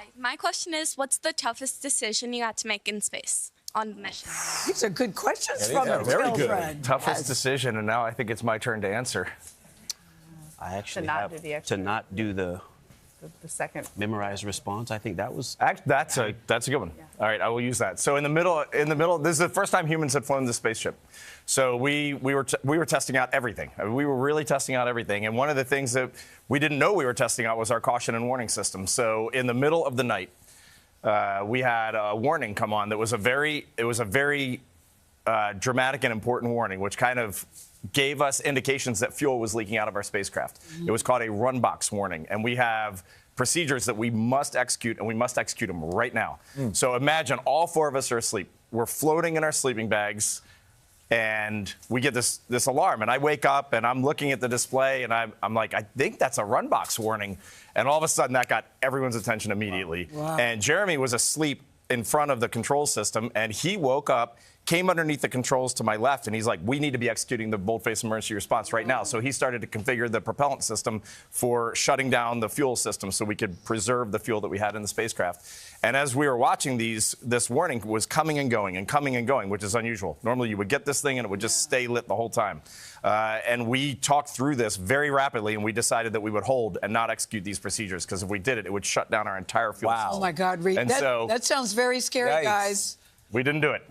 Hi, my question is, what's the toughest decision you had to make in space on the mission? These are good questions from the very good. children. Toughest decision, and now I think it's my turn to answer. I actually not have do the extra- to not do the second. memorized response. I think that was That's a good one. All right, I will use that. So in the middle, this is the first time humans had flown the spaceship. So we were testing out everything. I mean, we were really testing out everything. And one of the things that we didn't know we were testing out was our caution and warning system. So in the middle of the night, we had a warning come on that was a very dramatic and important warning, which kind of gave us indications that fuel was leaking out of our spacecraft. It was called a run box warning, and we have procedures that we must execute, and we must execute them right now. So imagine all four of us are asleep. We're floating in our sleeping bags, and we get this alarm, and I wake up, and I'm looking at the display, and I'm like, I think that's a run box warning. And all of a sudden, that got everyone's attention immediately. Wow. And Jeremy was asleep in front of the control system, and he woke up, came underneath the controls to my left, and he's like, we need to be executing the boldface emergency response right now. So he started to configure the propellant system for shutting down the fuel system so we could preserve the fuel that we had in the spacecraft. And as we were watching this warning was coming and going, which is unusual. Normally you would get this thing and it would just stay lit the whole time. And we talked through this very rapidly, and we decided that we would hold and not execute these procedures, because if we did it, it would shut down our entire fuel system. Oh, my God, Reid. And That sounds very scary, Yikes. guys. We didn't do it.